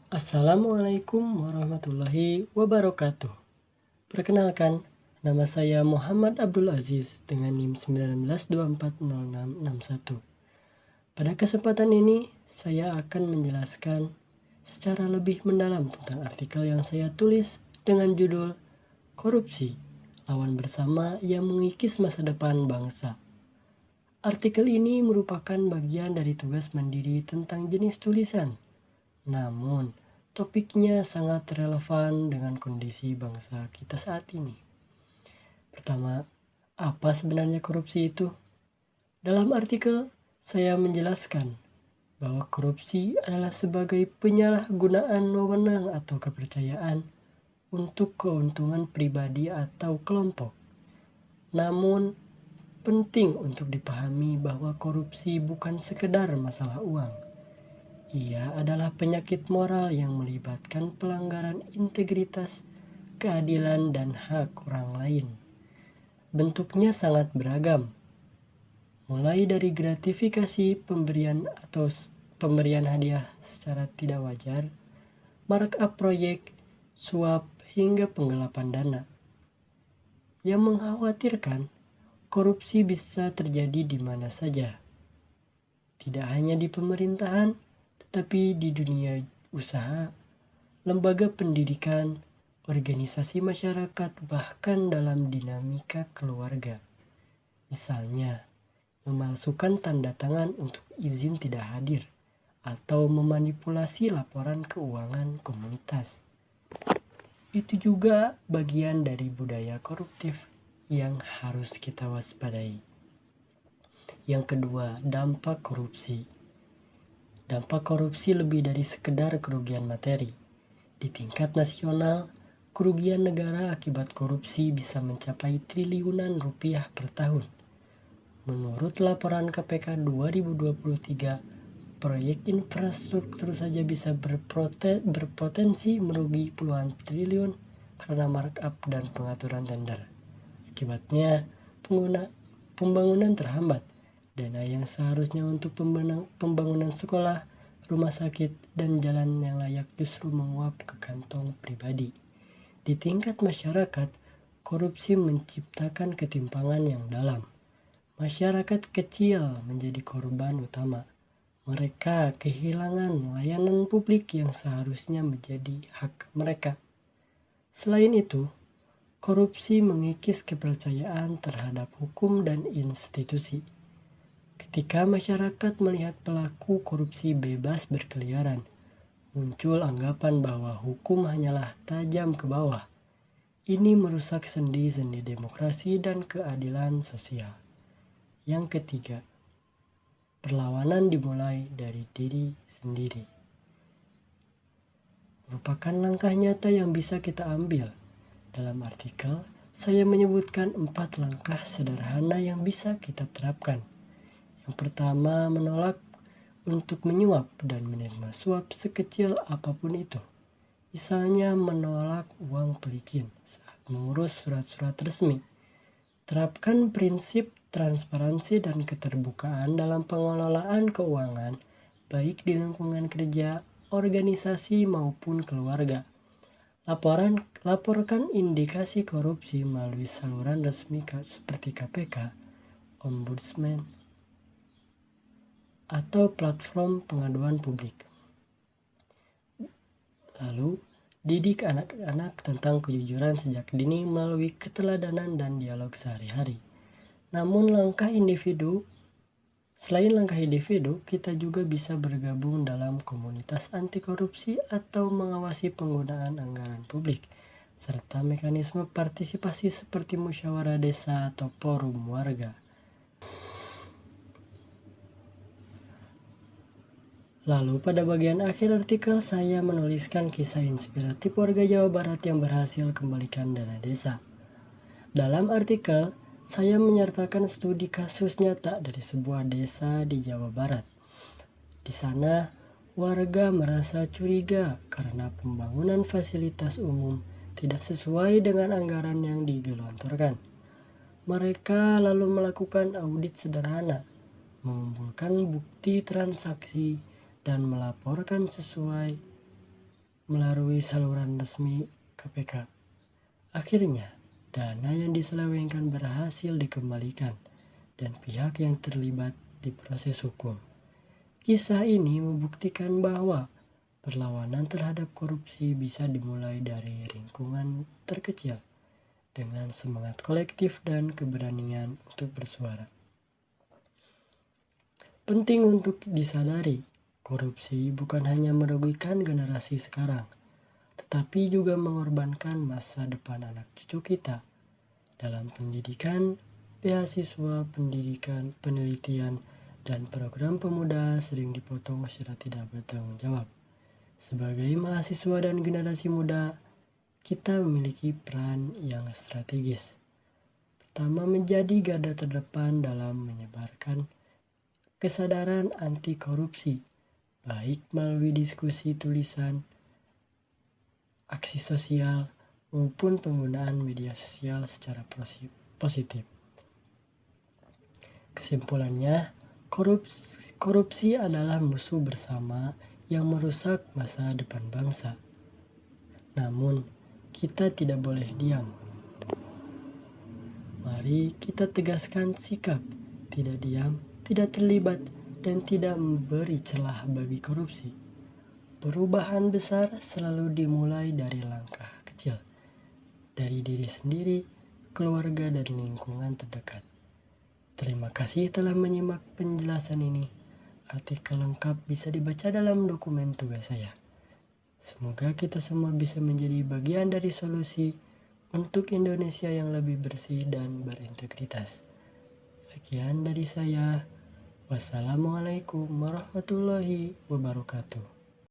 Assalamualaikum warahmatullahi wabarakatuh. Perkenalkan, nama saya Muhammad Abdul Aziz dengan NIM 19240661. Pada kesempatan ini, saya akan menjelaskan secara lebih mendalam tentang artikel yang saya tulis dengan judul Korupsi, Lawan Bersama yang Mengikis Masa Depan Bangsa. Artikel ini merupakan bagian dari tugas mandiri tentang jenis tulisan. Namun, topiknya sangat relevan dengan kondisi bangsa kita saat ini. Pertama, apa sebenarnya korupsi itu? Dalam artikel, saya menjelaskan bahwa korupsi adalah sebagai penyalahgunaan wewenang atau kepercayaan untuk keuntungan pribadi atau kelompok. Namun, penting untuk dipahami bahwa korupsi bukan sekedar masalah uang. Ia adalah penyakit moral yang melibatkan pelanggaran integritas, keadilan, dan hak orang lain. Bentuknya sangat beragam, mulai dari gratifikasi pemberian hadiah secara tidak wajar, markup proyek, suap, hingga penggelapan dana. Yang mengkhawatirkan, korupsi bisa terjadi di mana saja. Tidak hanya di pemerintahan, tetapi di dunia usaha, lembaga pendidikan, organisasi masyarakat, bahkan dalam dinamika keluarga. Misalnya, memalsukan tanda tangan untuk izin tidak hadir atau memanipulasi laporan keuangan komunitas. Itu juga bagian dari budaya koruptif yang harus kita waspadai. Yang kedua, dampak korupsi. Dampak korupsi lebih dari sekedar kerugian materi. Di tingkat nasional, kerugian negara akibat korupsi bisa mencapai triliunan rupiah per tahun. Menurut laporan KPK 2023, proyek infrastruktur saja bisa berpotensi merugi puluhan triliun karena markup dan pengaturan tender. Akibatnya, pembangunan terhambat. Dana yang seharusnya untuk pembangunan sekolah, rumah sakit, dan jalan yang layak justru menguap ke kantong pribadi. Di tingkat masyarakat, korupsi menciptakan ketimpangan yang dalam. Masyarakat kecil menjadi korban utama. Mereka kehilangan layanan publik yang seharusnya menjadi hak mereka. Selain itu, korupsi mengikis kepercayaan terhadap hukum dan institusi. Ketika masyarakat melihat pelaku korupsi bebas berkeliaran, muncul anggapan bahwa hukum hanyalah tajam ke bawah. Ini merusak sendi-sendi demokrasi dan keadilan sosial. Yang ketiga, perlawanan dimulai dari diri sendiri. Merupakan langkah nyata yang bisa kita ambil. Dalam artikel, saya menyebutkan 4 langkah sederhana yang bisa kita terapkan. Yang pertama, menolak untuk menyuap dan menerima suap sekecil apapun itu. Misalnya menolak uang pelicin saat mengurus surat-surat resmi. Terapkan prinsip transparansi dan keterbukaan dalam pengelolaan keuangan, baik di lingkungan kerja, organisasi maupun keluarga. Laporkan indikasi korupsi melalui saluran resmi seperti KPK, Ombudsman, atau platform pengaduan publik. Lalu, didik anak-anak tentang kejujuran sejak dini melalui keteladanan dan dialog sehari-hari. Selain langkah individu, kita juga bisa bergabung dalam komunitas anti korupsi atau mengawasi penggunaan anggaran publik, serta mekanisme partisipasi seperti musyawarah desa atau forum warga. Lalu pada bagian akhir artikel saya menuliskan kisah inspiratif warga Jawa Barat yang berhasil kembalikan dana desa. Dalam artikel, saya menyertakan studi kasus nyata dari sebuah desa di Jawa Barat. Di sana, warga merasa curiga karena pembangunan fasilitas umum tidak sesuai dengan anggaran yang digelontorkan. Mereka lalu melakukan audit sederhana, mengumpulkan bukti transaksi, dan melaporkan sesuai melalui saluran resmi KPK. Akhirnya, dana yang diselewengkan berhasil dikembalikan dan pihak yang terlibat diproses hukum. Kisah ini membuktikan bahwa perlawanan terhadap korupsi bisa dimulai dari lingkungan terkecil dengan semangat kolektif dan keberanian untuk bersuara. Penting untuk disadari, korupsi bukan hanya merugikan generasi sekarang, tetapi juga mengorbankan masa depan anak cucu kita. Dalam pendidikan, beasiswa pendidikan, penelitian, dan program pemuda sering dipotong secara tidak bertanggung jawab. Sebagai mahasiswa dan generasi muda, kita memiliki peran yang strategis. Pertama, menjadi garda terdepan dalam menyebarkan kesadaran anti korupsi, baik melalui diskusi tulisan, aksi sosial, maupun penggunaan media sosial secara positif. Kesimpulannya, korupsi adalah musuh bersama yang merusak masa depan bangsa. Namun, kita tidak boleh diam. Mari kita tegaskan sikap, tidak diam, tidak terlibat, dan tidak memberi celah bagi korupsi. Perubahan besar selalu dimulai dari langkah kecil, dari diri sendiri, keluarga, dan lingkungan terdekat. Terima kasih telah menyimak penjelasan ini. Artikel lengkap bisa dibaca dalam dokumen tugas saya. Semoga kita semua bisa menjadi bagian dari solusi untuk Indonesia yang lebih bersih dan berintegritas. Sekian dari saya. Wassalamualaikum warahmatullahi wabarakatuh.